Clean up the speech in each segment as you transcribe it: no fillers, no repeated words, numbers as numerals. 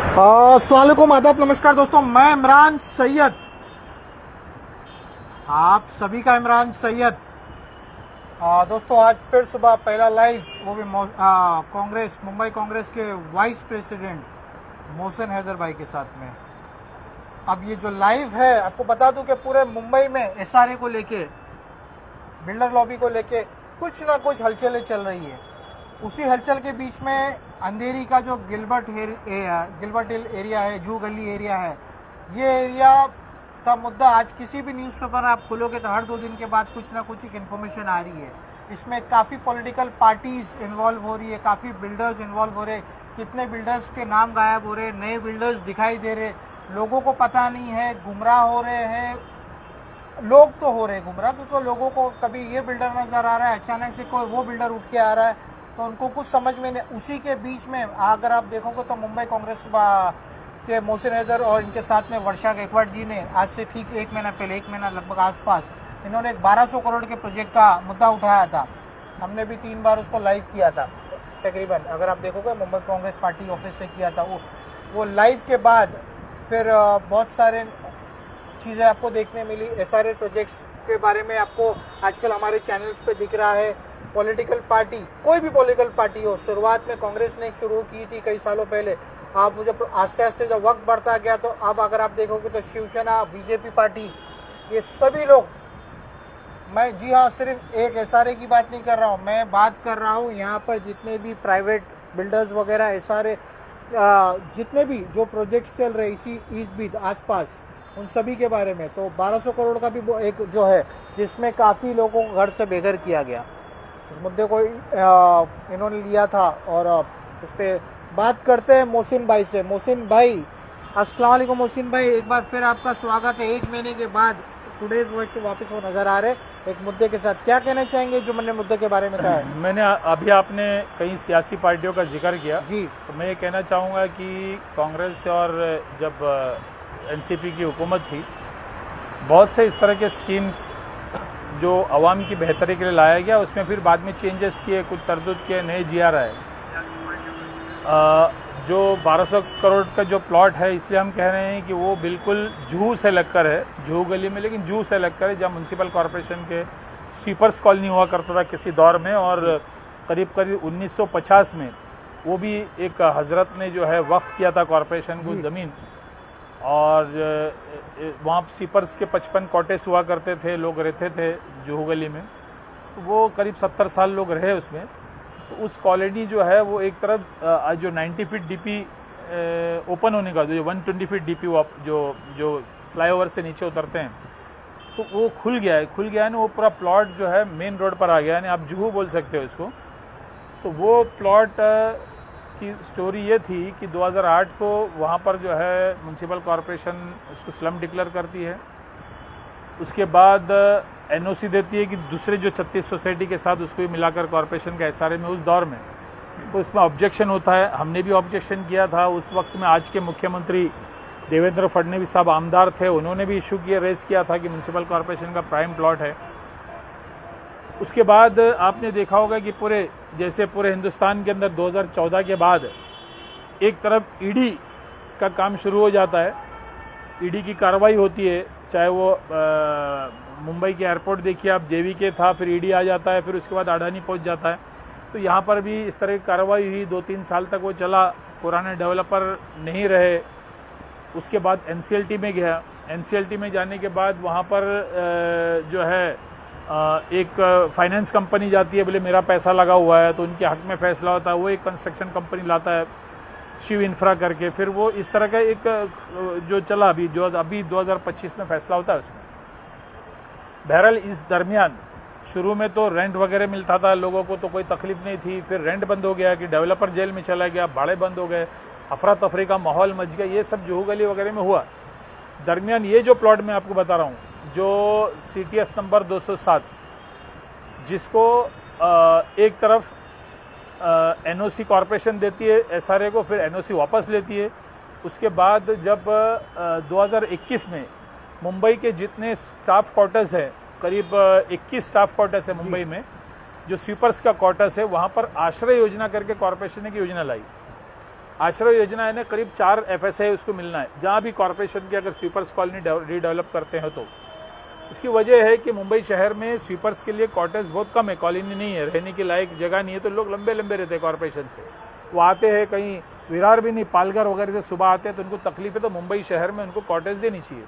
अस्सलाम वालेकुम, आदाब, नमस्कार दोस्तों। मैं इमरान सैयद, आप सभी का इमरान सैयद। दोस्तों आज फिर सुबह पहला लाइव, वो भी कांग्रेस, मुंबई कांग्रेस के वाइस प्रेसिडेंट मोहसिन हैदर भाई के साथ में। अब ये जो लाइव है, आपको बता दूं कि पूरे मुंबई में एसआरए को लेके, बिल्डर लॉबी को लेके कुछ ना कुछ हलचलें चल रही है। उसी हलचल के बीच में अंधेरी का जो गिलबर्ट हिल एरिया है, जू गली एरिया है, ये एरिया का मुद्दा आज किसी भी न्यूज़पेपर आप खोलोगे तो हर 2 दिन के बाद कुछ ना कुछ एक इन्फॉर्मेशन आ रही है। इसमें काफ़ी पॉलिटिकल पार्टीज इन्वॉल्व हो रही है, काफ़ी बिल्डर्स इन्वॉल्व हो रहे, कितने बिल्डर्स के नाम गायब हो रहे, नए बिल्डर्स दिखाई दे रहे, लोगों को पता नहीं है, गुमराह हो रहे हैं। लोग तो हो रहे गुमराह, क्योंकि लोगों को कभी ये बिल्डर नजर आ रहा है, अचानक से कोई वो बिल्डर उठ के आ रहा है, तो उनको कुछ समझ में नहीं। उसी के बीच में अगर आप देखोगे तो मुंबई कांग्रेस के मोहसिन हैदर और इनके साथ में वर्षा गायकवाड़ जी ने आज से ठीक 1 महीना पहले, 1 महीना लगभग आसपास, इन्होंने एक 1200 करोड़ के प्रोजेक्ट का मुद्दा उठाया था। हमने भी 3 बार उसको लाइव किया था तकरीबन, अगर आप देखोगे मुंबई कांग्रेस पार्टी ऑफिस से किया था वो लाइव के बाद फिर बहुत सारे चीज़ें आपको देखने मिली। एसआरए प्रोजेक्ट्स के बारे में आपको आजकल हमारे चैनल्स पे दिख रहा है। पॉलिटिकल पार्टी, कोई भी पॉलिटिकल पार्टी हो, शुरुआत में कांग्रेस ने शुरू की थी कई सालों पहले, आप जब आस्ते आस्ते जब वक्त बढ़ता गया तो अब अगर आप देखोगे तो शिवसेना, बीजेपी पार्टी, ये सभी लोग, मैं जी हाँ सिर्फ एक एसआरए की बात नहीं कर रहा हूँ, मैं बात कर रहा हूँ यहाँ पर जितने भी प्राइवेट बिल्डर्स वगैरह एसआरए, जितने भी जो प्रोजेक्ट्स चल रहे इसी ईद बीद आसपास, उन सभी के बारे में। तो 1200 करोड़ का भी एक जो है, जिसमें काफ़ी लोगों को घर से बेघर किया गया, इस मुद्दे को इन्होंने लिया था। और इस पर बात करते हैं मोहसिन भाई से। मोहसिन भाई, अस्सलाम वालेकुम। मोहसिन भाई, एक बार फिर आपका स्वागत है। 1 महीने के बाद टुडेज वॉइस पे वापस वो नज़र आ रहे एक मुद्दे के साथ। क्या कहना चाहेंगे जो मैंने मुद्दे के बारे में कहा है? मैंने अभी आपने कई सियासी पार्टियों का जिक्र किया जी, तो मैं ये कहना चाहूँगा कि कांग्रेस और जब एनसीपी की हुकूमत थी, बहुत से इस तरह के स्कीम्स जो आवाम की बेहतरी के लिए लाया गया, उसमें फिर बाद में चेंजेस किए, कुछ तरदुद किए, नए जीआर आए। जो 1200 करोड़ का जो प्लॉट है, इसलिए हम कह रहे हैं कि वो बिल्कुल जूहू से लगकर है, जूहू गली में, लेकिन जूहू से लगकर है, जहाँ म्यूनसिपल कॉरपोरेशन के स्वीपर्स कॉलोनी हुआ करता था किसी दौर में, और करीब करीब 1950 में वो भी एक हजरत ने जो है वक्फ किया था कॉरपोरेशन को ज़मीन, और वहाँ स्वीपर्स के 55 कॉटेज हुआ करते थे, लोग रहते थे जूहू गली में। तो वो करीब 70 साल लोग रहे उसमें। तो उस कॉलोनी जो है वो एक तरफ आज जो 90 फीट डीपी ओपन होने का, जो 120 फीट डीपी जो फ्लाईओवर से नीचे उतरते हैं, तो वो खुल गया है ना, वो पूरा प्लॉट जो है मेन रोड पर आ गया है, आप जूहू बोल सकते हो इसको। तो वो प्लॉट की स्टोरी ये थी कि 2008 को वहाँ पर जो है म्यूनसिपल कॉरपोरेशन उसको स्लम डिक्लेयर करती है। उसके बाद एनओसी देती है कि दूसरे जो 36 सोसाइटी के साथ उसको भी मिलाकर कॉरपोरेशन का एसआरए में उस दौर में, तो इसमें ऑब्जेक्शन होता है। हमने भी ऑब्जेक्शन किया था उस वक्त में। आज के मुख्यमंत्री देवेंद्र फडणवीस साहब आमदार थे, उन्होंने भी इशू किया, रेस किया था कि म्यूनसिपल कॉरपोरेशन का प्राइम प्लॉट है। उसके बाद आपने देखा होगा कि पूरे हिंदुस्तान के अंदर 2014 के बाद एक तरफ ईडी का काम शुरू हो जाता है, ईडी की कार्रवाई होती है, चाहे वो मुंबई के एयरपोर्ट देखिए आप, जेवीके था, फिर ईडी आ जाता है, फिर उसके बाद अडानी पहुंच जाता है। तो यहाँ पर भी इस तरह की कार्रवाई हुई, 2-3 साल तक वो चला, पुराने डेवलपर नहीं रहे। उसके बाद एनसीएलटी में गया, एनसीएलटी में जाने के बाद वहाँ पर जो है एक फाइनेंस कंपनी जाती है, बोले मेरा पैसा लगा हुआ है, तो उनके हक में फैसला होता है। वो एक कंस्ट्रक्शन कंपनी लाता है, शिव इंफ्रा करके, फिर वो इस तरह का एक जो चला अभी 2025 में फैसला होता है उसमें। बहरहाल इस दरमियान शुरू में तो रेंट वगैरह मिलता था लोगों को, तो कोई तकलीफ नहीं थी। फिर रेंट बंद हो गया कि डेवलपर जेल में चला गया, भाड़े बंद हो गए, अफरा तफरी का माहौल मच गया, ये सब जूहू गली वगैरह में हुआ। दरमियान ये जो प्लॉट मैं आपको बता रहा हूँ, जो CTS नंबर 207, जिसको एक तरफ एनओसी कॉरपोरेशन देती है एसआरए को, फिर एनओसी वापस लेती है। उसके बाद जब 2021 में मुंबई के जितने स्टाफ क्वार्टर्स हैं, करीब 21 स्टाफ क्वार्टर्स है मुंबई में, जो स्वीपर्स का क्वार्टर्स है, वहाँ पर आश्रय योजना करके कॉरपोरेशन ने की योजना लाई। आश्रय योजना है ना, करीब 4 FSI उसको मिलना है, जहाँ भी कॉरपोरेशन की अगर स्वीपर्स कॉलोनी रीडेवलप करते हैं तो। इसकी वजह है कि मुंबई शहर में स्वीपर्स के लिए क्वार्टर्स बहुत कम है, कॉलोनी नहीं है, रहने की लायक जगह नहीं है, तो लोग लंबे लंबे रहते हैं कॉरपोरेशन से। वो आते हैं कहीं विरार भी नहीं, पालघर वगैरह से सुबह आते हैं, तो उनको तकलीफ है, तो मुंबई शहर में उनको क्वार्टर्स देनी चाहिए।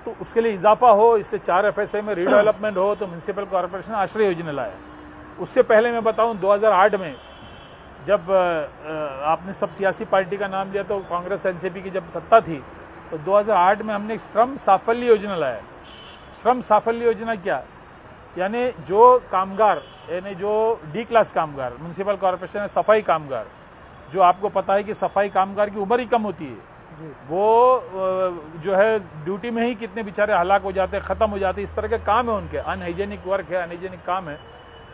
तो उसके लिए इजाफा हो, इससे 4 FSI में रीडेवलपमेंट हो, तो म्यूनसिपल कॉरपोरेशन आश्रय योजना लाया। उससे पहले मैं बताऊं 2008 में जब आपने सब सियासी पार्टी का नाम लिया, तो कांग्रेस NCP की जब सत्ता थी, तो 2008 में हमने श्रम साफल्य योजना लाया। श्रम साफल्य योजना क्या, यानी जो कामगार, यानी जो D क्लास कामगार, म्यूनसिपल कॉरपोरेशन है सफाई कामगार, जो आपको पता है कि सफाई कामगार की उम्र ही कम होती है, वो जो है ड्यूटी में ही कितने बेचारे हलाक हो जाते हैं, खत्म हो जाते हैं, इस तरह के काम है उनके, अनहाइजेनिक वर्क है, अनहाइजेनिक काम है।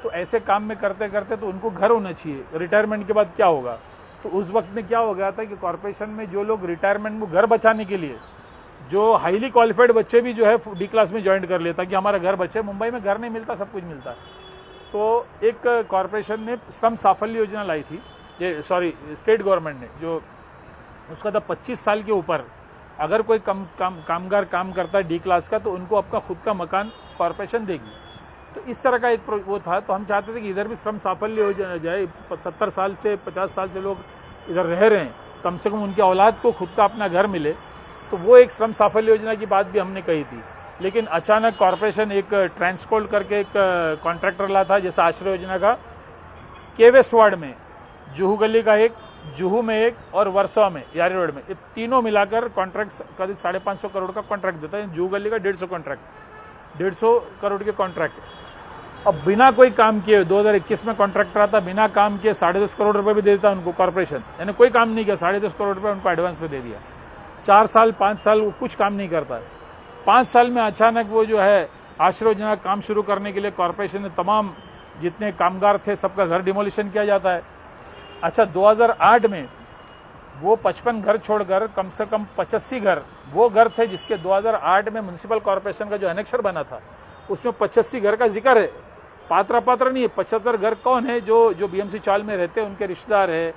तो ऐसे काम में करते करते तो उनको घर होना चाहिए। रिटायरमेंट के बाद क्या होगा, तो उस वक्त में क्या हो गया था कि कॉरपोरेशन में जो लोग रिटायरमेंट में घर बचाने के लिए, जो हाईली क्वालिफाइड बच्चे भी जो है D क्लास में ज्वाइन कर लेता कि हमारा घर बचे। मुंबई में घर नहीं मिलता, सब कुछ मिलता है। तो एक कॉरपोरेशन ने श्रम साफल्य योजना लाई थी, ये स्टेट गवर्नमेंट ने, जो उसका था 25 साल के ऊपर अगर कोई कामगार काम करता है D क्लास का, तो उनको अपना खुद का मकान कॉरपोरेशन देगी। तो इस तरह का एक वो था। तो हम चाहते थे कि इधर भी श्रम साफल्य योजना जाए, 70 साल से 50 साल से लोग इधर रह रहे हैं, कम से कम उनके औलाद को खुद का अपना घर मिले। तो वो एक श्रम साफल्य योजना की बात भी हमने कही थी, लेकिन अचानक कॉरपोरेशन एक ट्रांसकोल्ड करके एक कॉन्ट्रैक्टर ला था, जैसा आश्रय योजना का केवेस वार्ड में, जुहू गली का एक, जुहू में एक और वर्सोवा में यारी रोड में, ये तीनों मिलाकर कॉन्ट्रैक्ट करीब 550 करोड़ का कॉन्ट्रैक्ट देता है। जुहू गली का 150 कॉन्ट्रैक्ट, 150 करोड़ के कॉन्ट्रैक्ट। अब बिना कोई काम किए 2021 में कॉन्ट्रैक्टर आता, बिना काम किए 10.5 करोड़ रुपए भी दे देता उनको कॉर्पोरेशन, यानी कोई काम नहीं किया, 10.5 करोड़ रुपए उनको एडवांस में दे दिया। 4 साल 5 साल वो कुछ काम नहीं करता है। 5 साल में अचानक वो जो है आश्रय योजना काम शुरू करने के लिए कॉर्पोरेशन ने तमाम जितने कामगार थे सबका घर डिमोलिशन किया जाता है। अच्छा, 2008 में वो 55 घर छोड़कर कम से कम 85 घर वो घर थे जिसके 2008 में म्युनिसिपल कॉर्पोरेशन का जो एनेक्सर बना था उसमें 85 घर का जिक्र है। पात्र नहीं है। 75 घर कौन है? जो BMC चाल में रहते हैं, उनके रिश्तेदार है,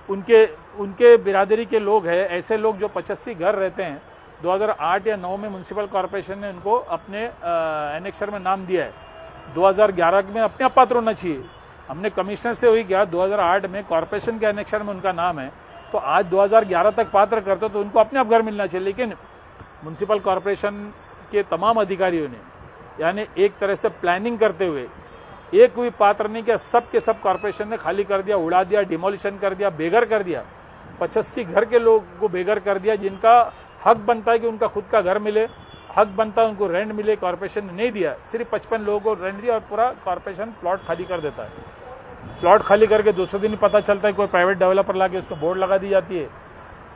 उनके बिरादरी के लोग हैं। ऐसे लोग जो 85 घर रहते हैं, 2008 या 9 में म्युनिसिपल कॉर्पोरेशन ने उनको अपने एनेक्सर में नाम दिया है। 2011 में अपने आप पात्र होना चाहिए। हमने कमिश्नर से वही किया, 2008 में कॉर्पोरेशन के एनेक्सर में उनका नाम है, तो आज 2011 तक पात्र करते तो उनको अपने आप घर मिलना चाहिए। लेकिन म्युनिसिपल कॉर्पोरेशन के तमाम अधिकारियों ने यानी एक तरह से प्लानिंग करते हुए एक भी पात्र नहीं किया, सब के सब कॉर्पोरेशन ने खाली कर दिया, उड़ा दिया, डिमोलिशन कर दिया, बेघर कर दिया। 85 घर के लोग को बेघर कर दिया जिनका हक बनता है कि उनका खुद का घर मिले, हक बनता है उनको रेंट मिले, कॉर्पोरेशन ने नहीं दिया। सिर्फ 55 लोगों को रेंट दिया और पूरा कॉर्पोरेशन प्लॉट खाली कर देता है। प्लॉट खाली करके दूसरे दिन ही पता चलता है कोई प्राइवेट डेवलपर लाके उसको बोर्ड लगा दी जाती है।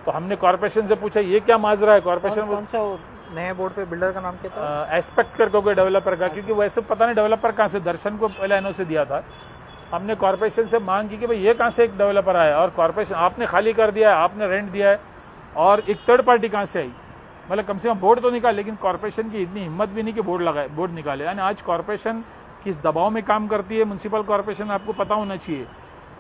तो हमने कॉर्पोरेशन से पूछा ये क्या माजरा है? कॉर्पोरेशन कौन सा नए बोर्ड पे बिल्डर का नाम क्या था? एस्पेक्ट करके कोई डेवलपर का, क्योंकि वैसे पता नहीं डेवलपर कहाँ से, दर्शन को पहले NOC दिया था। हमने कॉर्पोरेशन से मांग की कि भाई ये कहाँ से एक डेवलपर आया और कॉर्पोरेशन आपने खाली कर दिया है, आपने रेंट दिया है और एक थर्ड पार्टी कहाँ से आई? मतलब कम से कम बोर्ड तो निकाल, लेकिन कॉर्पोरेशन की इतनी हिम्मत भी नहीं कि बोर्ड निकाले। यानी आज कॉर्पोरेशन किस दबाव में काम करती है, म्युनिसिपल कॉर्पोरेशन आपको पता होना चाहिए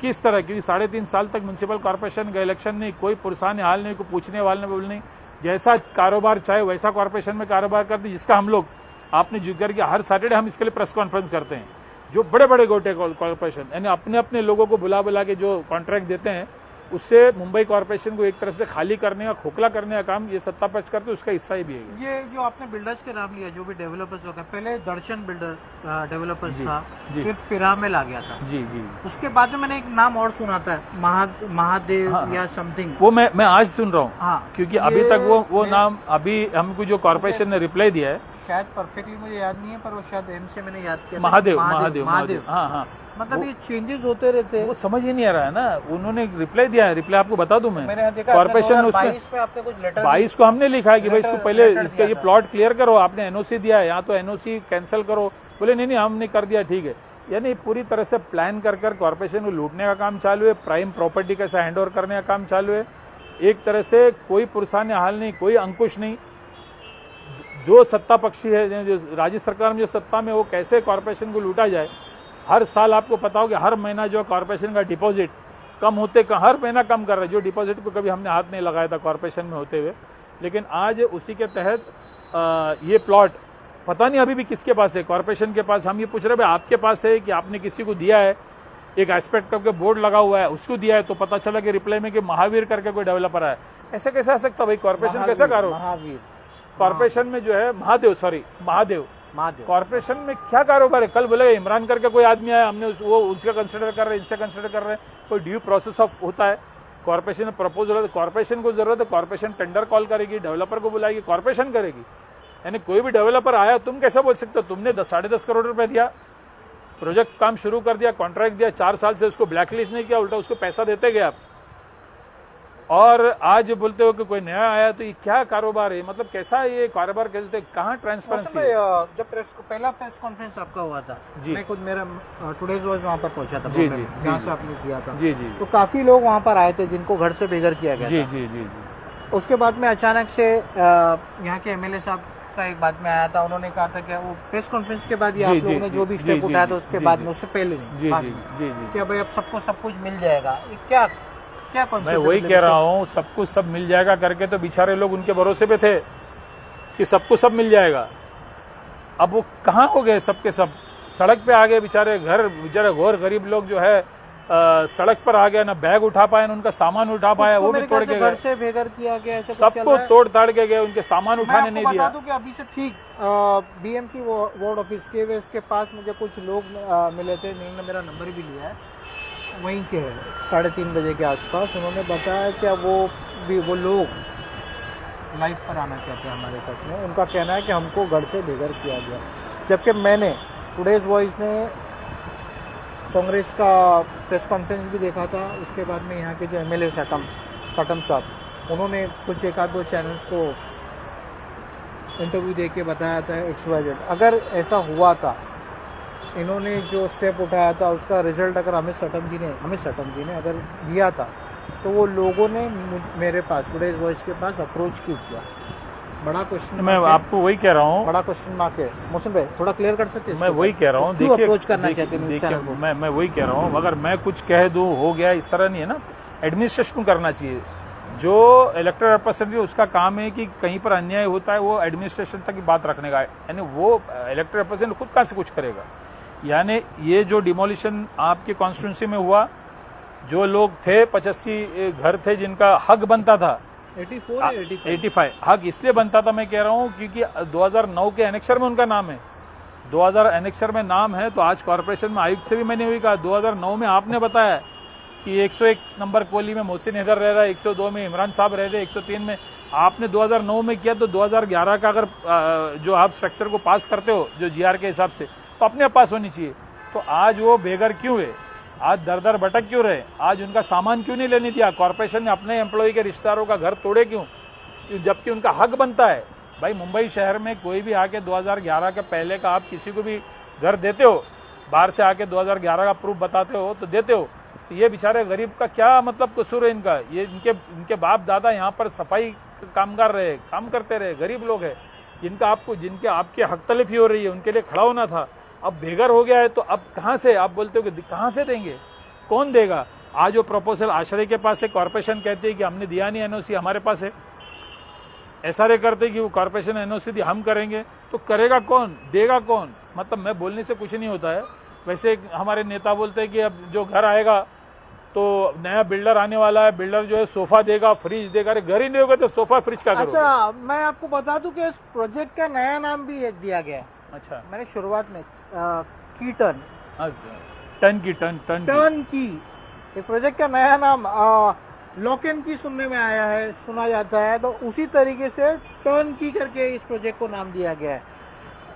किस तरह, क्योंकि 3.5 साल तक म्युनिसिपल कॉर्पोरेशन का इलेक्शन नहीं, कोई पुरसाने हाल नहीं, कोई पूछने वाले बोल नहीं, जैसा कारोबार चाहे वैसा कॉर्पोरेशन में कारोबार करती, जिसका हम लोग आपने जिक्र किया हर सैटरडे हम इसके लिए प्रेस कॉन्फ्रेंस करते हैं। जो बड़े बड़े गोटे कॉर्पोरेशन यानी अपने अपने लोगों को बुला के जो कॉन्ट्रैक्ट देते हैं, उससे मुंबई कॉर्पोरेशन को एक तरफ से खाली करने का, खोखला करने का काम ये सत्ता पक्ष करते, उसका हिस्सा ही भी है। ये जो आपने बिल्डर्स के नाम लिया, जो भी डेवलपर्स होता है, पहले दर्शन बिल्डर डेवलपर्स था, फिर पिरामिल आ गया था। जी। उसके बाद में मैंने एक नाम और सुना था, महादेव या समथिंग, वो मैं आज सुन रहा हूँ। हाँ, क्योंकि अभी तक वो नाम अभी हमको जो कॉर्पोरेशन ने रिप्लाई दिया है, शायद परफेक्टली मुझे याद नहीं है, पर वो शायद से मैंने याद किया, महादेव। हाँ, मतलब ये चेंजेस होते रहते हैं, वो समझ ही नहीं आ रहा है ना। उन्होंने रिप्लाई दिया है, रिप्लाई आपको बता दूं मैं। मैंने देखा कॉर्पोरेशन में 22 को हमने लिखा है कि भाई इसको पहले इसका ये प्लॉट क्लियर करो, आपने NOC दिया है, यहाँ तो NOC कैंसिल करो। बोले नहीं हमने कर दिया, ठीक है। यानी पूरी तरह से प्लान कर कॉर्पोरेशन को लूटने का काम चालू है, प्राइम प्रॉपर्टी कैसा हैंड ओवर करने का काम चालू है। एक तरह से कोई पुरसाने हाल नहीं, कोई अंकुश नहीं। जो सत्ता पक्षी है, जो राज्य सरकार में जो सत्ता में, वो कैसे कॉर्पोरेशन को लूटा जाए। हर साल आपको पता हो कि हर महीना जो कॉर्पोरेशन का डिपॉजिट कम होते हर महीना कम कर रहे हैं। जो डिपॉजिट पे कभी हमने हाथ नहीं लगाया था कॉर्पोरेशन में होते हुए, लेकिन आज उसी के तहत ये प्लॉट पता नहीं अभी भी किसके पास है, कॉर्पोरेशन के पास। हम ये पूछ रहे भाई आपके पास है कि आपने किसी को दिया है, एक एस्पेक्ट करके बोर्ड लगा हुआ है उसको दिया है, तो पता चला कि रिप्लाई में कि महावीर करके कोई डेवलपर है। ऐसा कैसे आ सकता भाई? कॉर्पोरेशन कैसा करो? महावीर कॉर्पोरेशन में जो है महादेव महादेव कॉर्पोरेशन में क्या कारोबार है? कल बोले इमरान करके कोई आदमी आया, हमने वो उसका कंसिडर कर रहे हैं, इनसे कंसिडर कर रहे हैं। कोई ड्यू प्रोसेस ऑफ होता है, कॉर्पोरेशन में प्रपोजल होता है, कॉर्पोरेशन को जरूरत है, कॉर्पोरेशन टेंडर कॉल करेगी, डेवलपर को बुलाएगी, कॉर्पोरेशन करेगी। यानी कोई भी डेवलपर आया, तुम कैसे बोल सकते हो? तुमने 10-10.5 करोड़ रुपए दिया, प्रोजेक्ट काम शुरू कर दिया, कॉन्ट्रैक्ट दिया, 4 साल से उसको ब्लैकलिस्ट नहीं किया, उल्टा उसको पैसा देते गए आप, और आज बोलते हो कि कोई नया आया। तो ये क्या कारोबार है? मतलब कैसा ये कारोबार चलते? कहाँ ट्रांसपेरेंसी है? जब पहला प्रेस कॉन्फ्रेंस आपका हुआ था, जी। मैं खुद मेरा टुडेज वॉइस वहाँ पर पहुंचा था, जी, जी, जहाँ जी, से आपने किया था। जी जी तो काफी लोग वहाँ पर आए थे जिनको घर से बेघर किया गया जी था। जी जी जी उसके बाद में अचानक से यहाँ के एमएलए साहब का एक बाद में आया था, उन्होंने कहा था कि वो प्रेस कॉन्फ्रेंस के बाद ही आप जी, लोगों ने जी, जो भी जी, स्टेप जी, उठाया जी, था उसके जी, बाद जी, में, उससे पहले नहीं, जी बाद जी में, जी जी कि भाई अब सबको सब कुछ मिल जाएगा। ये क्या क्या मैं concept वही है? कह रहा हूँ, सब कुछ सब मिल जाएगा करके तो बेचारे लोग उनके भरोसे पे थे कि सबको सब मिल जाएगा। अब वो कहाँ हो गए? सबके सब सड़क पे आ गए बेचारे। बेचारे घोर गरीब लोग जो है सड़क पर आ गए, ना बैग उठा पाए, ना उनका सामान उठा पाया, कुछ वो को भी मेरे तोड़ ख्याल से के घर गए। से बेघर किया गया, ऐसा कुछ चल सबको रहा है। तोड़ ताड़ के गए, उनके सामान मैं उठाने आपको नहीं बता दिया। दूं कि अभी से ठीक बीएमसी वार्ड ऑफिस के उसके पास मुझे कुछ लोग मिले थे, जिन्होंने मेरा नंबर भी लिया है, वहीं के 3:30 बजे के आसपास। उन्होंने बताया कि वो लोग लाइव पर आना चाहते हैं हमारे साथ में। उनका कहना है कि हमको घर से बेघर किया गया, जबकि मैंने टुडेज वॉइस में कांग्रेस का प्रेस कॉन्फ्रेंस भी देखा था। उसके बाद में यहाँ के जो एमएलए सटम साहब, उन्होंने कुछ 1-2 चैनल्स को इंटरव्यू दे के बताया था XYZ। अगर ऐसा हुआ था, इन्होंने जो स्टेप उठाया था उसका रिजल्ट अगर हमें सटम जी ने अगर दिया था, तो वो लोगों ने मेरे पास टुडेज वॉइस के पास अप्रोच क्यों किया? बड़ा क्वेश्चन। मैं आपको वही कह रहा हूँ, बड़ा क्वेश्चन मार्क है। मोहसिन भाई थोड़ा क्लियर कर सकते हैं? मैं वही कह रहा हूँ, क्यों देखिए अप्रोच करना चाहते हैं न्यूज़ देखिए, चैनल को? मैं वही कह रहा हूँ, अगर मैं कुछ कह दूँ हो गया, इस तरह नहीं है ना। एडमिनिस्ट्रेशन को करना चाहिए। जो इलेक्टेड रिप्रेजेंटेटिव उसका काम है कि कहीं पर अन्याय होता है वो एडमिनिस्ट्रेशन तक की बात रखने का, यानी वो इलेक्टेड रिप्रेजेंटेटिव खुद कहाँ से कुछ करेगा। यानी ये जो डिमोलिशन आपके कॉन्स्टिट्यूंसी में हुआ, जो लोग थे 85 घर थे जिनका हक बनता था, 85 हक इसलिए बनता था, मैं कह रहा हूँ क्योंकि 2009 के एनेक्सर में उनका नाम है, 2000 एनेक्सर में नाम है। तो आज कॉर्पोरेशन में आयुक्त से भी मैंने वही कहा, 2009 में आपने बताया कि 101 नंबर कोली में मोहसिन हैदर रह रहा है, 102 में इमरान साहब रह रहे, 103 में आपने 2009 में किया। तो 2011 का अगर जो आप स्ट्रक्चर को पास करते हो जो GR के हिसाब से, तो अपने आप पास होनी चाहिए। तो आज वो बेघर क्यों है? आज दर भटक क्यों रहे? आज उनका सामान क्यों नहीं लेने दिया? कॉर्पोरेशन ने अपने एम्प्लॉय के रिश्तेदारों का घर तोड़े क्यों? जबकि उनका हक बनता है। भाई मुंबई शहर में कोई भी आके 2011 के पहले का आप किसी को भी घर देते हो, बाहर से आके 2011 का प्रूफ बताते हो तो देते हो। तो ये बेचारे गरीब का क्या मतलब कसूर है इनका? ये इनके बाप दादा यहाँ पर सफाई कामगार रहे, काम करते रहे, गरीब लोग हैं, जिनके आपके हक तलफी हो रही है, उनके लिए खड़ा होना था। अब बेघर हो गया है तो अब कहाँ से आप बोलते हो कि कहाँ से देंगे? कौन देगा? आज वो प्रपोजल आश्रय के पास है, कॉर्पोरेशन कहती है कि हमने दिया नहीं, NOC हमारे पास है। SRA करते कि वो कॉर्पोरेशन NOC दी, हम करेंगे, तो करेगा कौन? देगा कौन? मतलब मैं बोलने से कुछ नहीं होता है। वैसे हमारे नेता बोलते हैं कि अब जो घर आएगा तो नया बिल्डर आने वाला है, बिल्डर जो है सोफा देगा, फ्रिज देगा। अरे घर ही नहीं होगा तो सोफा फ्रिज का करोगे? अच्छा, मैं आपको बता दूं कि इस प्रोजेक्ट का नया नाम भी एक दिया गया है। अच्छा, मैंने शुरुआत में की टर्न की एक प्रोजेक्ट का नया नाम लॉक एंड की सुनने में आया है, सुना जाता है, तो उसी तरीके से टर्न की करके इस प्रोजेक्ट को नाम दिया गया है।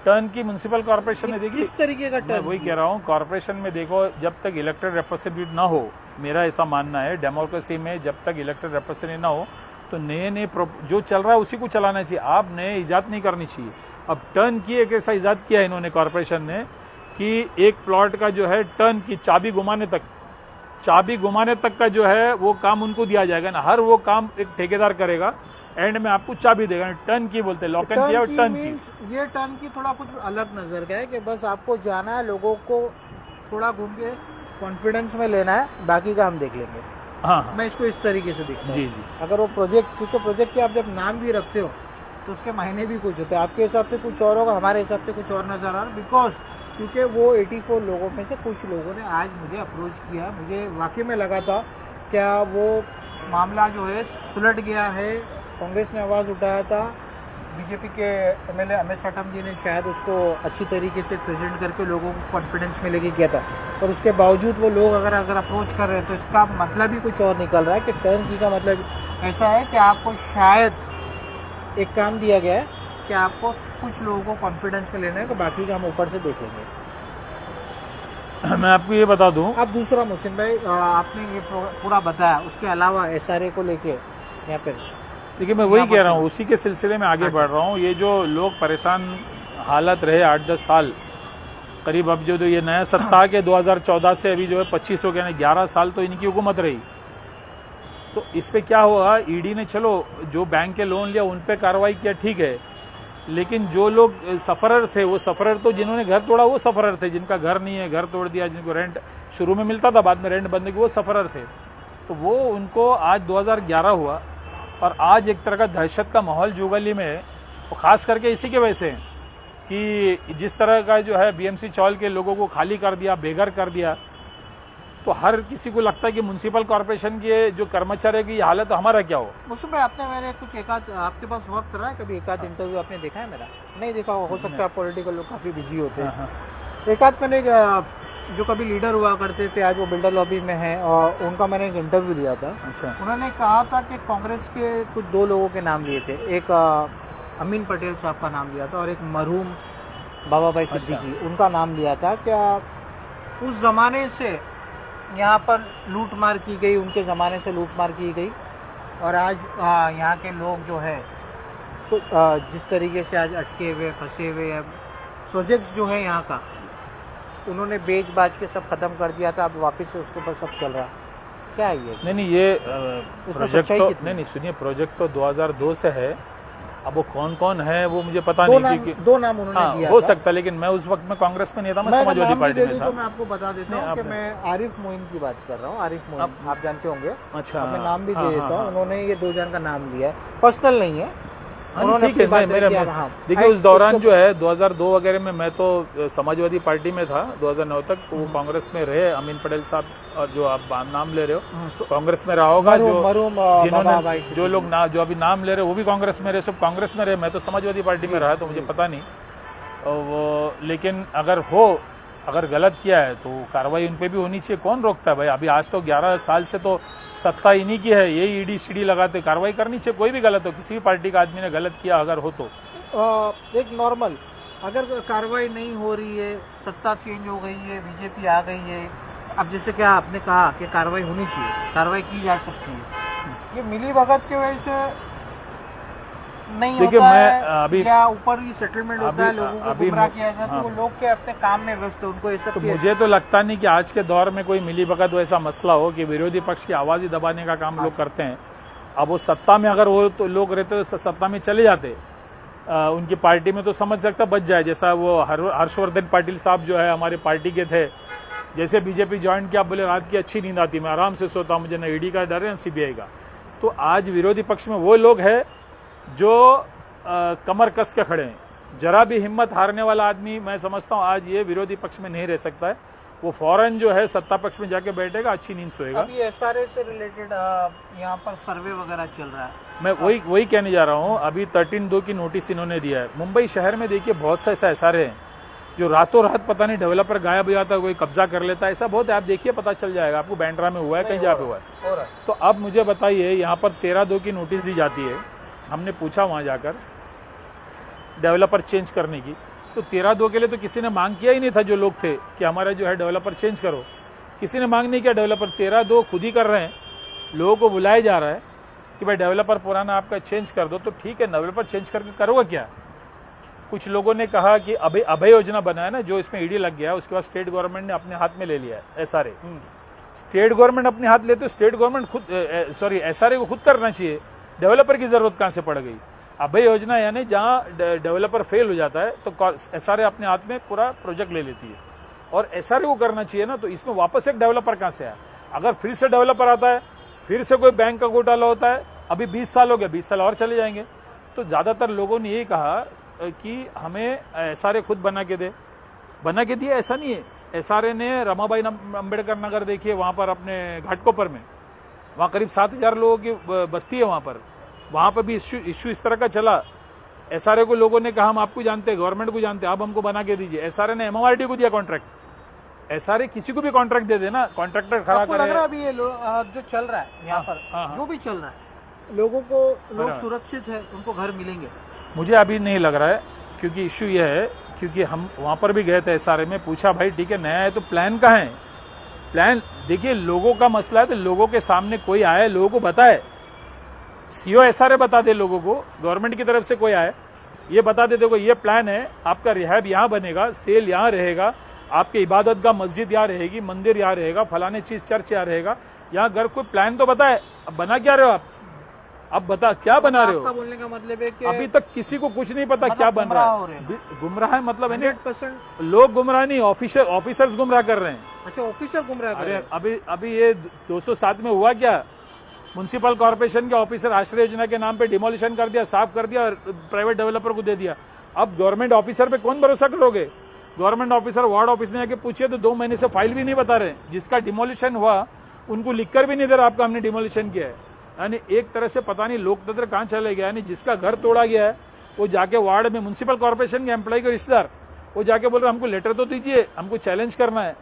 टर्न की म्युनिसिपल कॉर्पोरेशन में देखिए किस तरीके का मैं टर्न? वही कह रहा हूँ, कॉर्पोरेशन में देखो, जब तक इलेक्टेड रिप्रेजेंटेटिव ना हो, मेरा ऐसा मानना है, डेमोक्रेसी में जब तक इलेक्टेड रिप्रेजेंटेटिव ना हो तो नए जो चल रहा है उसी को चलाना चाहिए। आप नए इजाद नहीं करनी चाहिए। अब टर्न की एक ऐसा इजाद किया है इन्होंने कॉर्पोरेशन ने कि एक प्लॉट का जो है टर्न की चाबी घुमाने तक का जो है वो काम उनको दिया जाएगा ना। हर वो काम एक ठेकेदार करेगा, एंड में आपको चाबी देगा। टर्न की बोलते हैं, लॉक एंड किया और टर्न की। ये टर्न की थोड़ा कुछ अलग नजर का है कि बस आपको जाना है, लोगों को थोड़ा घूम के कॉन्फिडेंस में लेना है, बाकी का हम देख लेंगे। हाँ हाँ मैं इसको इस तरीके से देखता हूँ। जी जी अगर वो प्रोजेक्ट, क्योंकि प्रोजेक्ट के आप जब नाम भी रखते हो तो उसके मायने भी कुछ होते हैं। आपके हिसाब से कुछ और होगा, हमारे हिसाब से कुछ और नज़र आ रहा है। बिकॉज क्योंकि वो 84 लोगों में से कुछ लोगों ने आज मुझे अप्रोच किया, मुझे वाकई में लगा था क्या वो मामला जो है सुलट गया है। कांग्रेस ने आवाज़ उठाया था, बीजेपी के एमएलए अमित साटम जी ने शायद उसको अच्छी तरीके से प्रेजेंट करके लोगों को कॉन्फिडेंस में लेके किया था, पर उसके बावजूद वो लोग अगर अप्रोच कर रहे हैं तो इसका मतलब ही कुछ और निकल रहा है कि टर्न की का मतलब ऐसा है कि आपको शायद एक काम दिया गया है कि आपको कुछ लोगों को कॉन्फिडेंस में लेना है, तो बाकी का हम ऊपर से देखेंगे। मैं आपको ये बता दूं, अब दूसरा मोहसिन भाई, आपने ये पूरा बताया, उसके अलावा एसआरए को लेके यहाँ पे देखिए मैं वही कह रहा हूँ, उसी के सिलसिले में आगे बढ़ रहा हूँ। ये जो लोग परेशान हालत रहे 8-10 साल करीब, अब जो ये नया सत्ता के 2014 से अभी जो है 25 हो गया, 11 साल तो इनकी हुकूमत रही। तो इस पे क्या हुआ, ईडी ने चलो जो बैंक के लोन लिया उन पे कार्रवाई किया, ठीक है, लेकिन जो लोग सफरर थे, वो सफरर तो जिन्होंने घर तोड़ा वो सफरर थे, जिनका घर नहीं है घर तोड़ दिया, जिनको रेंट शुरू में मिलता था बाद में रेंट बंद किया, वो सफरर थे। तो वो उनको आज 2011 हुआ और आज एक तरह का दहशत का माहौल जुगली में, और खास करके इसी के वजह से कि जिस तरह का जो है बीएमसी चौल के लोगों को खाली कर दिया, बेघर कर दिया, तो हर किसी को लगता है कि म्युनिसिपल कॉर्पोरेशन के जो कर्मचारी की हालत तो हमारा क्या हो। मुझे भाई, आपने मैंने कुछ एकाध, आपके पास वक्त रहा है कभी एकाध इंटरव्यू आपने देखा है मेरा? नहीं देखा हो सकता है, पॉलिटिकल लोग काफ़ी बिजी होते हैं। एकाध मैंने जो कभी लीडर हुआ करते थे, आज वो बिल्डर लॉबी में है, और उनका मैंने एक इंटरव्यू लिया था। अच्छा। उन्होंने कहा था कि कांग्रेस के कुछ दो लोगों के नाम लिए थे, एक अमीन पटेल साहब का नाम लिया था और एक मरहूम बाबा भाई सिद्दीकी, उनका नाम लिया था। क्या उस ज़माने से यहाँ पर लूट मार की गई, उनके ज़माने से लूट मार की गई, और आज यहाँ के लोग जो है तो जिस तरीके से आज अटके हुए फंसे हुए हैं, प्रोजेक्ट्स जो है यहाँ का उन्होंने बेच बाज के सब खत्म कर दिया था, अब वापस से उसके ऊपर सब चल रहा है। क्या है ये? नहीं ये प्रोजेक्ट तो नहीं सुनिए, प्रोजेक्ट तो 2002 से है। अब वो कौन कौन है वो मुझे पता नहीं कि दो नाम उन्होंने दिया हो था। सकता है, लेकिन मैं उस वक्त में कांग्रेस में नहीं था, मैं समाजवादी पार्टी में था। तो मैं आपको बता देता हूँ कि मैं आरिफ मोइन की बात कर रहा हूँ। आरिफ मोइन आप जानते होंगे। अच्छा, मैं नाम भी दे देता हूँ। उन्होंने ये दो जन का नाम लिया है, पर्सनल नहीं है। ठीक है, देखिए उस दौरान जो है 2002 वगैरह में मैं तो समाजवादी पार्टी में था 2009 तक। वो कांग्रेस में रहे अमीन पटेल साहब, और जो आप नाम ले रहे हो कांग्रेस में रहा होगा, जिन्होंने जो लोग जो अभी नाम ले रहे हो वो भी कांग्रेस में रहे, सब कांग्रेस में रहे। मैं तो समाजवादी पार्टी में रहा, तो मुझे पता नहीं वो। लेकिन अगर गलत किया है तो कार्रवाई उन पे भी होनी चाहिए। कौन रोकता है भाई? अभी आज तो 11 साल से तो सत्ता इन्हीं की है, यही ईडी सीडी लगाते, कार्रवाई करनी चाहिए। कोई भी गलत हो, किसी भी पार्टी का आदमी ने गलत किया अगर हो तो एक नॉर्मल, अगर कार्रवाई नहीं हो रही है, सत्ता चेंज हो गई है, बीजेपी आ गई है, अब जैसे क्या आपने कहा कि कार्रवाई होनी चाहिए, कार्रवाई की जा सकती है, ये मिली भगत की वजह से नहीं होता है अभी, या ऊपर ही सेटलमेंट होता है, लोगों को गुमराह किया जाता है, तो वो लोग के अपने काम में व्यस्त है, उनको ये सब। तो मुझे तो लगता नहीं कि आज के दौर में कोई मिली भगत वैसा मसला हो कि विरोधी पक्ष की आवाज ही दबाने का काम लोग करते हैं। अब वो सत्ता में अगर वो तो लोग रहते तो सत्ता में चले जाते, उनकी पार्टी में तो समझ सकता बच जाए। जैसा वो हर्षवर्धन पाटिल साहब जो है हमारे पार्टी के थे, जैसे बीजेपी ज्वाइन किया, बोले रात की अच्छी नींद आती, मैं आराम से सोता हूँ, मुझे न ईडी का डर है न सीबीआई का। तो आज विरोधी पक्ष में वो लोग हैं जो कमर कस के खड़े हैं। जरा भी हिम्मत हारने वाला आदमी मैं समझता हूँ आज ये विरोधी पक्ष में नहीं रह सकता है। वो फौरन जो है सत्ता पक्ष में जाके बैठेगा, अच्छी नींद सोएगा। अभी एसआरए से रिलेटेड यहाँ पर सर्वे वगैरह चल रहा है, मैं वही कहने जा रहा हूँ। अभी 13-2 की नोटिस इन्होंने दिया है। मुंबई शहर में देखिए बहुत सा ऐसा एसआरए हैं जो रातों रात पता नहीं डेवलपर गायब हो जाता है, कोई कब्जा कर लेता है, ऐसा बहुत है। आप देखिए पता चल जाएगा आपको, बैंड्रा में हुआ है, कहीं जहाँ पे हुआ है। तो अब मुझे बताइए, यहाँ पर 13-2 की नोटिस दी जाती है। हमने पूछा वहाँ जाकर डेवलपर चेंज करने की, तो 13-2 के लिए तो किसी ने मांग किया ही नहीं था। जो लोग थे कि हमारा जो है डेवलपर चेंज करो, किसी ने मांग नहीं किया। डेवलपर 13-2 खुद ही कर रहे हैं, लोगों को बुलाया जा रहा है कि भाई डेवलपर पुराना आपका चेंज कर दो। तो ठीक है, डेवलपर चेंज करके करोगे क्या? कुछ लोगों ने कहा कि अभय योजना बनाया ना, जो इसमें ईडी लग गया है, उसके बाद स्टेट गवर्नमेंट ने अपने हाथ में ले लिया है एसआरए। स्टेट गवर्नमेंट अपने हाथ लेते, स्टेट गवर्नमेंट खुद एसआरए को खुद करना चाहिए। डेवलपर की जरूरत कहां से पड़ गई? अभय योजना यानी जहां डेवलपर फेल हो जाता है तो एसआरए अपने हाथ में पूरा प्रोजेक्ट ले लेती है, और एसआरए को करना चाहिए ना, तो इसमें वापस एक डेवलपर कहां से आया? अगर फिर से डेवलपर आता है, फिर से कोई बैंक का घोटाला होता है, अभी 20 साल हो गया, 20 साल और चले जाएंगे। तो ज्यादातर लोगों ने यही कहा कि हमें एसआरए खुद बना के दिए। ऐसा नहीं है, एसआरए ने रमाबाई अंबेडकर नगर देखिए, वहां पर अपने घाटकोपर में, वहां करीब 7,000 लोगों की बस्ती है वहां पर भी इश्यू इस तरह का चला। एसआरए को लोगों ने कहा हम आपको जानते हैं, गवर्नमेंट को जानते हैं, आप हमको बना के दीजिए। एसआरए ने एमएमआरडी को दिया कॉन्ट्रैक्ट। एसआरए किसी को भी कॉन्ट्रैक्ट दे देना, कॉन्ट्रैक्टर खड़ा आपको लग करे। रहा है अभी ये जो चल रहा है यहाँ पर, हाँ। जो भी चल रहा है, लोग सुरक्षित है, उनको घर मिलेंगे? मुझे अभी नहीं लग रहा है, क्योंकि इश्यू यह है, क्योंकि हम वहां पर भी गए थे एसआरए में, पूछा भाई ठीक है नया है तो प्लान कहाँ है? प्लान देखिए, लोगों का मसला है तो लोगों के सामने कोई आए, लोगों को बताए, सीओ एसआरए बता दे लोगों को, गवर्नमेंट की तरफ से कोई आए, ये बता दे देखो ये प्लान है, आपका रिहैब यहाँ बनेगा, सेल यहाँ रहेगा, आपके इबादत का मस्जिद यहाँ रहेगी, मंदिर यहाँ रहेगा, फलाने चीज चर्च यहाँ रहेगा, यहाँ घर, कोई प्लान तो बताए। अब बना क्या रहे हो आप? अब बता क्या बना रहे आपका हो? बोलने का मतलब है कि अभी तक किसी को कुछ नहीं पता क्या बन रहा है। गुमराह है मतलब 100%। लोग गुमराह नहीं, ऑफिसर्स गुमराह कर रहे हैं। अच्छा, ऑफिसर गुमराह कर रहे हैं। अभी ये 207 में हुआ क्या? म्युनिसिपल कॉर्पोरेशन के ऑफिसर आश्रय योजना के नाम पे डिमोलिशन कर दिया, साफ कर दिया और प्राइवेट डेवलपर को दे दिया। अब गवर्नमेंट ऑफिसर पे कौन भरोसा करोगे? गवर्नमेंट ऑफिसर वार्ड ऑफिस में आके पूछिए तो 2 महीने से फाइल भी नहीं बता रहे। जिसका डिमोलिशन हुआ उनको लिखकर भी नहीं दे रहा आपका हमने डिमोलिशन किया है। यानी एक तरह से पता नहीं लोकतंत्र कहां चले गया। यानी जिसका घर तोड़ा गया है वो जाके वार्ड में म्युनिसिपल कॉर्पोरेशन के एम्प्लॉय के रिश्तेदार वो जाके बोल रहे हमको लेटर तो दीजिए, हमको चैलेंज करना है,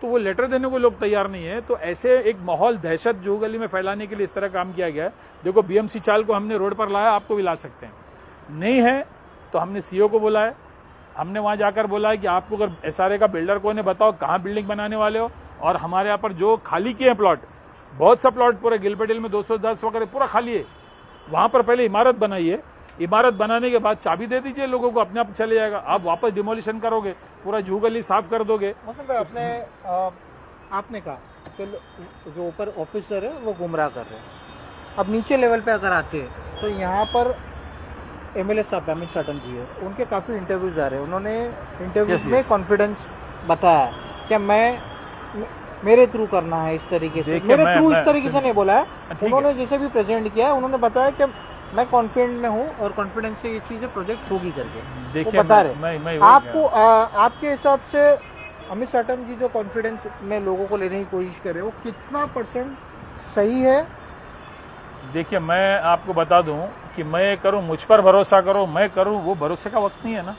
तो वो लेटर देने को लोग तैयार नहीं है। तो ऐसे एक माहौल दहशत जो गली में फैलाने के लिए इस तरह काम किया गया है। देखो बीएमसी चाल को हमने रोड पर लाया, आपको भी ला सकते हैं, नहीं है तो हमने सीओ को बोला है, हमने वहां जाकर बोला है कि आपको अगर एसआरए का बिल्डर कौन है बताओ, कहाँ बिल्डिंग बनाने वाले हो, और हमारे यहाँ पर जो खाली किए हैं प्लॉट, बहुत सा प्लॉट पूरे गिलपेट हिल में 210 वगैरह पूरा खाली है, वहां पर पहले इमारत बनाइए, इमारत बनाने के बाद चाबी दे दीजिए लोगों को, अपने आप चले जाएगा। आप वापस डिमोलिशन करोगे, पूरा जू गली साफ कर दोगे। मौसम भाई, आपने कहा कि जो ऊपर ऑफिसर है वो गुमराह कर रहे हैं। अब नीचे लेवल पे अगर आते हैं तो यहाँ पर एमएलए साहब अमित साटम जी है, उनके काफ़ी इंटरव्यूज आ रहे हैं। उन्होंने इंटरव्यूज में कॉन्फिडेंस बताया कि मेरे थ्रू करना है इस तरीके से, मेरे थ्रू इस तरीके से नहीं बोला है। उन्होंने जैसे भी प्रेजेंट किया है उन्होंने बताया कि मैं कॉन्फिडेंट में हूँ और कॉन्फिडेंस से ये चीजें प्रोजेक्ट होगी करके वो बता रहे। आपको आपके हिसाब से अमित साटम जी जो कॉन्फिडेंस में लोगों को लेने की कोशिश कर रहे हैं वो कितना % सही है? देखिए मैं आपको बता दूं कि मैं करूं, मुझ पर भरोसा करो, मैं करूं, वो भरोसे का वक्त नहीं है ना।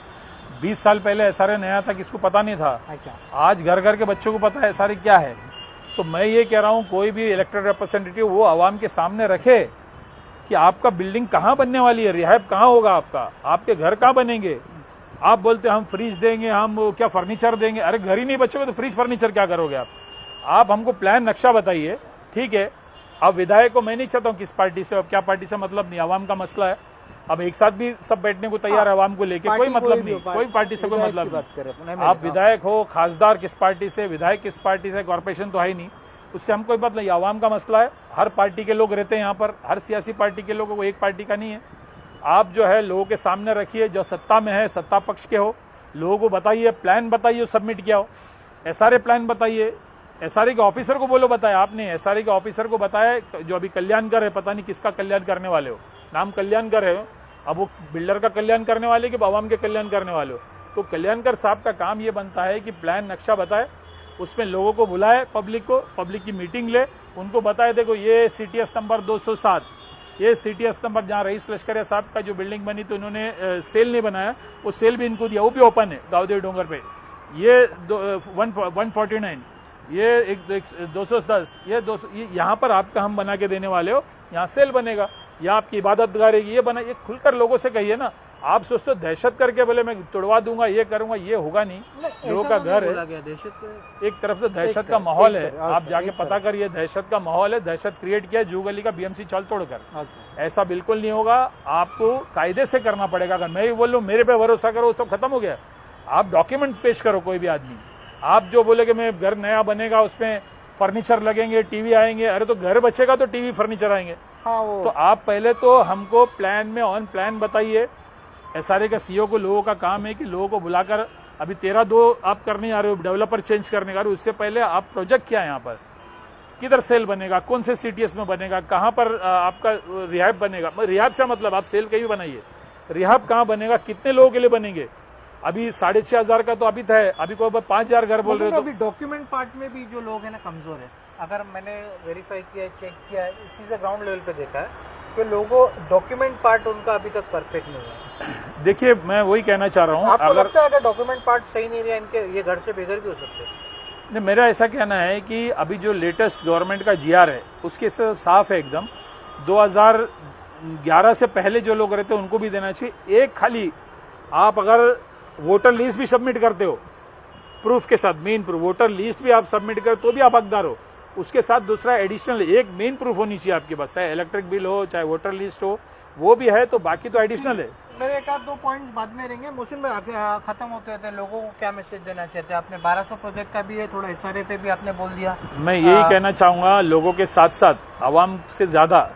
20 साल पहले एसआरए नया था, किसको पता नहीं था। अच्छा, आज घर घर के बच्चों को पता है एसआरए क्या है। तो मैं ये कह रहा हूं कोई भी इलेक्टेड रिप्रेजेंटेटिव वो आवाम के सामने रखे कि आपका बिल्डिंग कहाँ बनने वाली है, रिहायब कहाँ होगा, आपके घर कहाँ बनेंगे। आप बोलते हम फ्रिज देंगे, हम क्या फर्नीचर देंगे। अरे घर ही नहीं बचोगे तो फ्रिज फर्नीचर क्या करोगे आप हमको प्लान नक्शा बताइए, ठीक है। अब विधायक को मैं नहीं चाहता हूँ किस पार्टी से, अब क्या पार्टी से मतलब नहीं, आवाम का मसला है। अब एक साथ भी सब बैठने को तैयार है आवाम को लेके, कोई मतलब नहीं, कोई पार्टी से कोई मतलब नहीं। आप विधायक हो, खासदार किस पार्टी से, विधायक किस पार्टी से, कॉर्पोरेशन तो है ही नहीं, उससे हम कोई बात नहीं। आवाम का मसला है, हर पार्टी के लोग रहते हैं यहाँ पर, हर सियासी पार्टी के लोगों को, एक पार्टी का नहीं है। आप जो है लोगों के सामने रखिए, जो सत्ता में है, सत्ता पक्ष के हो, लोगों को बताइए, प्लान बताइए, सबमिट किया हो, एसआरए प्लान बताइए, एसआरए के ऑफिसर को बोलो बताया। आपने एसआरए के ऑफिसर को बताया जो अभी कल्याणकर है, पता नहीं किसका कल्याण करने वाले हो, नाम कल्याणकर है, अब वो बिल्डर का कल्याण करने वाले कि आवाम के कल्याण करने वाले हो। तो कल्याणकर साहब का काम ये बनता है कि प्लान नक्शा बताए, उसमें लोगों को बुलाए, पब्लिक की मीटिंग ले, उनको बताए देखो ये सीटीएस नंबर 207, ये सीटीएस नंबर जहाँ रईस लश्करिया साहब का जो बिल्डिंग बनी तो इन्होंने सेल नहीं बनाया, वो सेल भी इनको दिया, वो भी ओपन है गावदेव डोंगर पे। ये 149, ये 210, ये 200, यहाँ पर आपका हम बना के देने वाले हो, यहाँ सेल बनेगा, यहाँ आपकी इबादत गाह रहेगी, ये बना। ये खुलकर लोगों से कहिए ना। आप सोचते दहशत करके बोले मैं तोड़वा दूंगा, ये करूंगा, ये होगा नहीं। लोगों का घर है, एक तरफ से दहशत का माहौल है, आप जाके पता करिए, दहशत का माहौल है, दहशत क्रिएट किया जू गली का बीएमसी चाल तोड़कर। ऐसा बिल्कुल नहीं होगा, आपको कायदे से करना पड़ेगा। अगर मैं भी बोल लूं मेरे पे भरोसा करो, सब खत्म हो गया। आप डॉक्यूमेंट पेश करो, कोई भी आदमी। आप जो बोले कि मैं घर नया बनेगा, उसमें फर्नीचर लगेंगे, टीवी आएंगे, अरे तो घर बचेगा तो टीवी फर्नीचर आएंगे। तो आप पहले तो हमको प्लान में ऑन प्लान बताइए। एसआरए का सीईओ को लोगों का काम है कि लोगों को बुलाकर अभी 13-2 आप करने आ रहे हो, डेवलपर चेंज करने का, उससे पहले आप प्रोजेक्ट क्या है यहाँ पर, किधर सेल बनेगा, कौन से सीटीएस में बनेगा, कहाँ पर आपका रिहाब बनेगा। रिहाब से मतलब आप सेल कहीं भी बनाइए, रिहाब कहाँ बनेगा, कितने लोगों के लिए बनेंगे। अभी 6,500 का तो अभी था, अभी कोई 5,000 घर बोल रहे हो। अभी डॉक्यूमेंट पार्ट में भी जो लोग हैं ना कमजोर है। अगर मैंने वेरीफाई किया है, चेक किया है, इस चीज़ ग्राउंड लेवल पे देखा है कि लोगों डॉक्यूमेंट पार्ट उनका अभी तक परफेक्ट नहीं है। देखिए मैं वही कहना चाह रहा हूँ, आपको लगता है अगर डॉक्यूमेंट पार्ट सही नहीं रहा इनके, ये घर से बेघर भी हो सकते हैं? नहीं, मेरा ऐसा कहना है कि अभी जो लेटेस्ट गवर्नमेंट का जीआर है उसके से साफ है एकदम, 2011 से पहले जो लोग रहते हैं उनको भी देना चाहिए। एक खाली आप अगर वोटर लिस्ट भी सबमिट करते हो प्रूफ के साथ, मेन प्रूफ वोटर लिस्ट भी आप सबमिट कर तो भी आप हकदार हो, उसके साथ दूसरा एडिशनल एक मेन प्रूफ होनी चाहिए आपके पास, चाहे इलेक्ट्रिक बिल हो चाहे वोटर लिस्ट हो, वो भी है तो बाकी तो एडिशनल है। मेरे एक आध दो पॉइंट्स बाद में रहेंगे। मोहसिन भाई खत्म होते थे, लोगों को क्या मैसेज देना चाहते हैं? आपने 1200 प्रोजेक्ट का भी है, थोड़ा SRA पे भी आपने बोल दिया। मैं यही कहना चाहूंगा लोगों के साथ साथ आवाम से ज्यादा,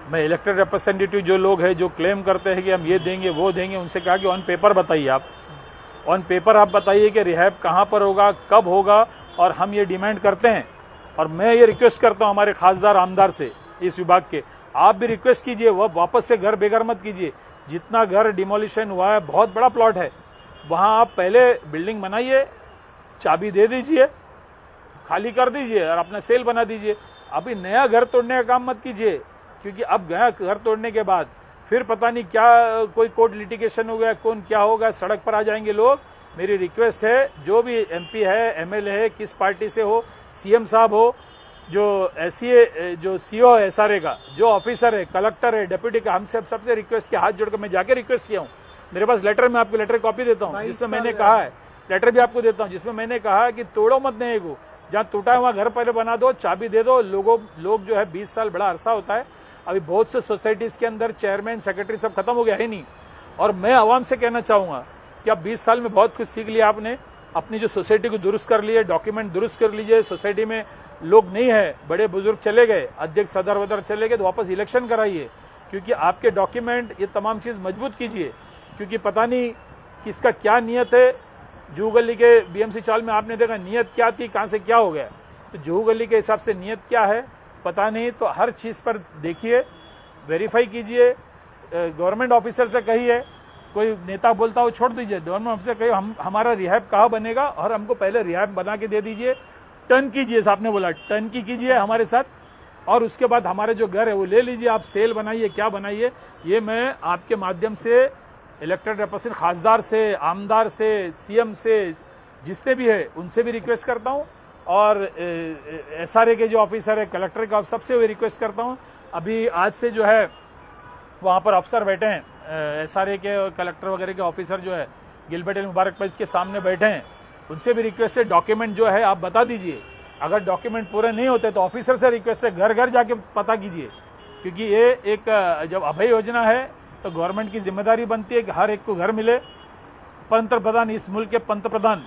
मैं इलेक्टेड रिप्रेजेंटेटिव जो लोग हैं जो क्लेम करते हैं कि हम ये देंगे वो देंगे, उनसे कहा कि ऑन पेपर बताइए, आप ऑन पेपर आप बताइए कि रिहैब कहाँ पर होगा, कब होगा, और हम ये डिमांड करते हैं। और मैं ये रिक्वेस्ट करता हूँ हमारे खासदार आमदार से, इस विभाग के, आप भी रिक्वेस्ट कीजिए, वह वापस से घर बेघर मत कीजिए। जितना घर डिमोलिशन हुआ है, बहुत बड़ा प्लॉट है, वहां आप पहले बिल्डिंग बनाइए, चाबी दे दीजिए, खाली कर दीजिए और अपना सेल बना दीजिए। अभी नया घर तोड़ने का काम मत कीजिए, क्योंकि अब गया घर तोड़ने के बाद फिर पता नहीं क्या कोई कोर्ट लिटिगेशन हो गया, कौन क्या होगा, सड़क पर आ जाएंगे लोग। मेरी रिक्वेस्ट है, जो भी MP है, MLA है, किस पार्टी से हो, CM साहब हो, जो जो CO है SRA का, जो ऑफिसर है, कलेक्टर है, डिप्यूटी का, हम सबसे रिक्वेस्ट किया, हाथ जोड़कर मैं जाके रिक्वेस्ट किया हूँ। मेरे पास लेटर में आपको लेटर कॉपी देता हूँ जिसमें मैंने कहा है, लेटर भी आपको देता हूँ जिसमें मैंने कहा कि तोड़ो मत नए को, जहाँ टूटा है वहाँ घर पहले बना दो, चाबी दे दो। लोग जो है 20 साल बड़ा अरसा होता है, अभी बहुत से सोसाइटीज के अंदर चेयरमैन सेक्रेटरी सब खत्म हो गया है नहीं। और मैं आवाम से कहना चाहूंगा कि अब 20 साल में बहुत कुछ सीख लिया आपने, अपनी जो सोसाइटी को दुरुस्त कर लिए, डॉक्यूमेंट दुरुस्त कर लीजिए। सोसाइटी में लोग नहीं है, बड़े बुजुर्ग चले गए, अध्यक्ष सदर वदर चले गए, तो वापस इलेक्शन कराइए, क्योंकि आपके डॉक्यूमेंट ये तमाम चीज मजबूत कीजिए, क्योंकि पता नहीं किसका क्या नियत है। जूहू गली के BMC चाल में आपने देखा नियत क्या थी, कहां से क्या हो गया। तो जूहू गली के हिसाब से नियत क्या है पता नहीं, तो हर चीज पर देखिए, वेरीफाई कीजिए। गवर्नमेंट ऑफिसर से कहिए, कोई नेता बोलता हो छोड़ दीजिए, गवर्नमेंट ऑफिसर कहिए हमारा रिहैब कहाँ बनेगा और हमको पहले रिहैब बना के दे दीजिए। टर्न कीजिए, आपने बोला टर्न की कीजिए हमारे साथ, और उसके बाद हमारे जो घर है वो ले लीजिए, आप सेल बनाइए, क्या बनाइए। ये मैं आपके माध्यम से इलेक्टेड रिप्रेजेंटेटिव खासदार से, आमदार से, CM से, जिससे भी है उनसे भी रिक्वेस्ट करता हूँ, और SRA के जो ऑफिसर है, कलेक्टर का, सबसे भी रिक्वेस्ट करता हूँ। अभी आज से जो है वहाँ पर अफसर बैठे हैं, SRA के कलेक्टर वगैरह के ऑफिसर जो है गिलबर्ट मुबारक पज के सामने बैठे हैं, उनसे भी रिक्वेस्ट है डॉक्यूमेंट जो है आप बता दीजिए। अगर डॉक्यूमेंट पूरे नहीं होते तो ऑफिसर से रिक्वेस्ट है घर घर जाके पता कीजिए, क्योंकि ये एक जब अभय योजना है तो गवर्नमेंट की जिम्मेदारी बनती है कि हर एक को घर मिले। पंतप्रधान, इस मुल्क के पंतप्रधान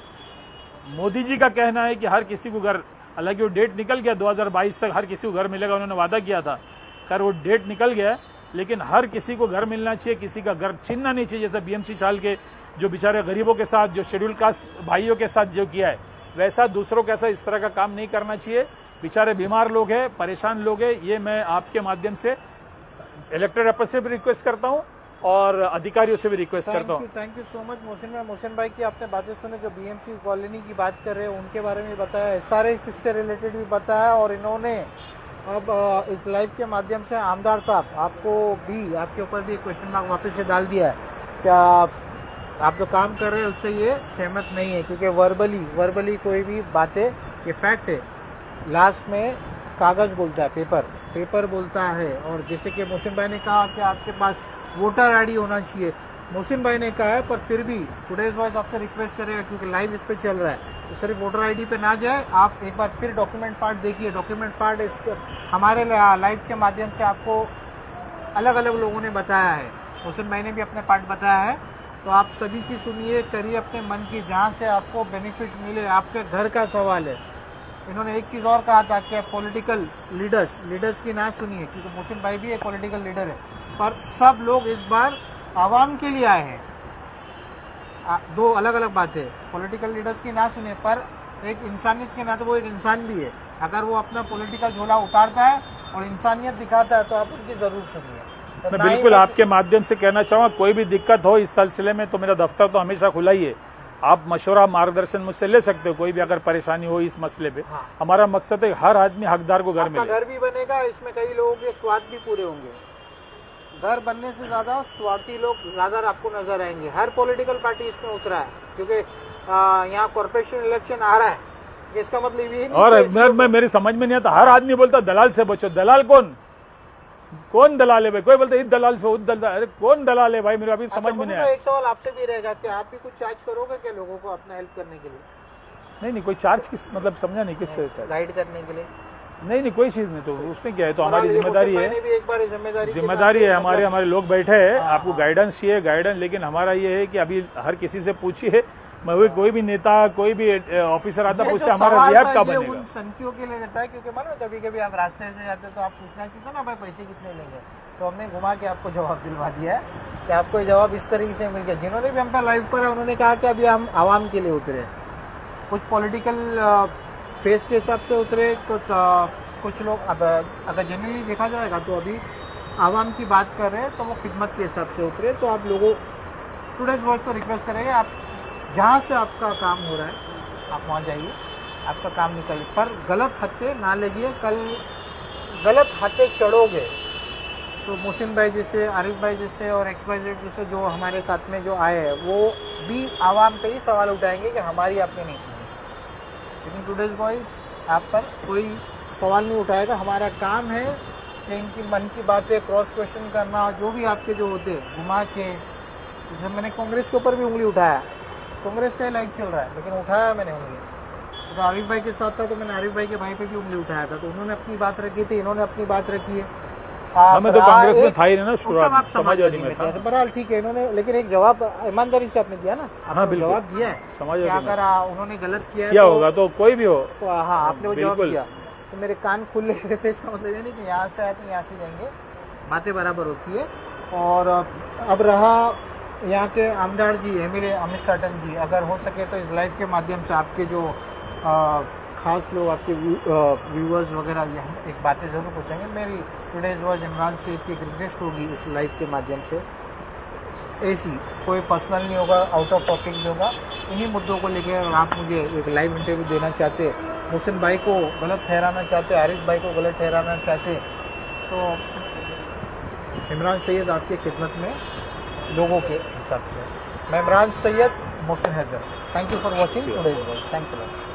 मोदी जी का कहना है कि हर किसी को घर, हालांकि वो डेट निकल गया 2022 तक हर किसी को घर मिलेगा, उन्होंने वादा किया था, खैर वो डेट निकल गया, लेकिन हर किसी को घर मिलना चाहिए, किसी का घर छीनना नहीं चाहिए। जैसा BMC चाल के जो बेचारे गरीबों के साथ, जो शेड्यूल कास्ट भाइयों के साथ जो किया है, वैसा दूसरों के साथ इस तरह का काम नहीं करना चाहिए। बेचारे बीमार लोग हैं, परेशान लोग हैं, ये मैं आपके माध्यम से इलेक्टेड रिप्रेजेंटेटिव रिक्वेस्ट करता हूँ और अधिकारियों से भी रिक्वेस्ट करता हूँ। Thank you so much Mohsin भाई की आपने बातें सुने, जो BMC कॉलोनी की बात कर रहे हैं उनके बारे में बताया, सारे किससे रिलेटेड भी बताया, और इन्होंने अब इस लाइव के माध्यम से आमदार साहब आपको भी, आपके ऊपर भी क्वेश्चन मार्क वापस से डाल दिया है, क्या आप जो काम कर रहे हैं उससे ये सहमत नहीं है, क्योंकि वर्बली कोई भी बातें, ये फैक्ट है, लास्ट में कागज़ बोलता है, पेपर बोलता है। और जैसे कि मोहसिन भाई ने कहा कि आपके पास वोटर ID होना चाहिए, मोहसिन भाई ने कहा है, पर फिर भी टुडेज वॉइस आपसे रिक्वेस्ट करेगा, क्योंकि लाइव इस पे चल रहा है, तो सिर्फ वोटर ID पे ना जाए, आप एक बार फिर डॉक्यूमेंट पार्ट देखिए। डॉक्यूमेंट पार्ट इस हमारे लाइव के माध्यम से आपको अलग अलग लोगों ने बताया है, मोहसिन भाई ने भी अपने पार्ट बताया है, तो आप सभी की सुनिए, करिए अपने मन की, जहाँ से आपको बेनिफिट मिले। आपके घर का सवाल है। इन्होंने एक चीज़ और कहा था कि पॉलिटिकल लीडर्स की ना सुनिए, क्योंकि मोहसिन भाई भी एक पॉलिटिकल लीडर है, पर सब लोग इस बार आवाम के लिए आए हैं। दो अलग अलग बातें, पॉलिटिकल लीडर्स की ना सुने, पर एक इंसानियत के नाते वो एक इंसान भी है। अगर वो अपना पॉलिटिकल झोला उतारता है और इंसानियत दिखाता है तो आप उनकी जरूर सुनिए। तो मैं ना ही बिल्कुल आपके माध्यम से कहना चाहूँगा, कोई भी दिक्कत हो इस सिलसिले में तो मेरा दफ्तर तो हमेशा खुला ही है। आप मशवरा मार्गदर्शन मुझसे ले सकते हो, कोई भी अगर परेशानी हो इस मसले पे। हाँ। हमारा मकसद है हर आदमी हकदार को घर आपका मिले। घर भी बनेगा, इसमें कई लोगों के स्वाद भी पूरे होंगे। घर बनने से ज्यादा स्वार्थी लोग ज्यादा आपको नजर आएंगे। हर पॉलिटिकल पार्टी इसमें उतरा है, क्योंकि यहाँ कॉर्पोरेशन इलेक्शन आ रहा है। इसका मतलब ये नहीं और कि इसके मैं मेरी समझ में नहीं आता, हर आदमी बोलता दलाल से बचो। दलाल कौन दलाल है भाई? कोई बोलता इस दलाल से उस दलाल, अरे कौन दलाल है भाई? मेरे अभी समझ में नहीं तो आया। एक सवाल आपसे भी रहेगा कि आप भी कुछ चार्ज करोगे क्या लोगों को अपना हेल्प करने के लिए, नहीं कोई चार्ज किस मतलब समझा नहीं किस से? गाइड करने के लिए? नहीं कोई चीज नहीं, तो उसमें क्या है, तो हमारी ये जिम्मेदारी मुझसे है। मैंने भी एक बार जिम्मेदारी है हमारे लोग बैठे हैं, हाँ, आपको गाइडेंस चाहिए गाइडेंस, लेकिन हमारा ये है कि अभी हर किसी से पूछिए, कोई भी नेता कोई भी ऑफिसर आता पूछते हमारा रियाब का बनेगा। उन संख्यों के लिए रहता है, क्योंकि मालूम है कभी कभी आप रास्ते से जाते हैं तो आप पूछना चाहिए ना भाई पैसे कितने लेंगे, तो हमने घुमा के आपको जवाब दिलवा दिया है कि आपको जवाब इस तरीके से मिल गया। जिन्होंने भी हम पे लाइव पर है उन्होंने कहा कि अभी हम आवाम के लिए उतरे, कुछ पॉलिटिकल फेस के हिसाब से उतरे, कुछ लोग अब अगर जनरली देखा जाएगा तो अभी आवाम की बात कर रहे हैं तो वो खिदमत के हिसाब से उतरे। तो आप लोगों टुडेज वॉइस तो रिक्वेस्ट करेंगे, आप जहाँ से आपका काम हो रहा है आप वहाँ जाइए, आपका काम निकल, पर गलत हत्थे ना लगिए। कल गलत हत्थे चढ़ोगे तो मोहसिन भाई जैसे, आरिफ भाई जैसे और XYZ जैसे जो हमारे साथ में जो आए हैं वो भी आवाम पे ही सवाल उठाएंगे कि हमारी आपने नहीं सुनी। लेकिन टुडेज वॉइस आप पर कोई सवाल नहीं उठाएगा। हमारा काम है कि इनकी मन की बातें क्रॉस क्वेश्चन करना, जो भी आपके जो होते घुमा के। जब मैंने कांग्रेस के ऊपर भी उंगली उठाया, कांग्रेस का ही लाइक चल रहा है लेकिन उठाया मैंने उंगली। तो आरिफ भाई के साथ था तो मैंने आरिफ भाई के भाई पे भी उंगली उठाया था, तो उन्होंने अपनी बात रखी थी, इन्होंने अपनी बात रखी है। हमें तो कांग्रेस में था ही नहीं ना शुरुआत, आप समाजवादी में था। बहरहाल ठीक है, इन्होंने लेकिन एक जवाब ईमानदारी से आपने दिया ना, आपने बिल्कुल। जवाब दिया है। समाजवादी में अगर उन्होंने गलत किया क्या होगा तो कोई भी हो, तो हाँ आपने वो जवाब बिल्कुल। दिया, तो मेरे कान खुले रहते, इसका मतलब ये नहीं कि यहाँ से आए तो यहाँ से जाएंगे, बातें बराबर होती है। और अब रहा यहाँ के आमदार जी MLA अमित साटन जी, अगर हो सके तो इस लाइव के माध्यम से आपके जो खास लोग, आपके व्यूअर्स वगैरह, ये हम एक बातें ज़रूर पूछेंगे। मेरी टुडेज वॉइस इमरान सैयद की एक रिक्वेस्ट होगी इस लाइव के माध्यम से, ऐसी कोई पर्सनल नहीं होगा, आउट ऑफ टॉपिक भी होगा, इन्हीं मुद्दों को लेकर। अगर आप मुझे एक लाइव इंटरव्यू देना चाहते, मोहसिन भाई को गलत ठहराना चाहते, आरिफ भाई को गलत ठहराना चाहते, तो इमरान सैयद आपकी खिदमत में लोगों के हिसाब से। मैं Imran Syed, Mohsin Haider. Thank you for watching today's voice. Thanks a lot.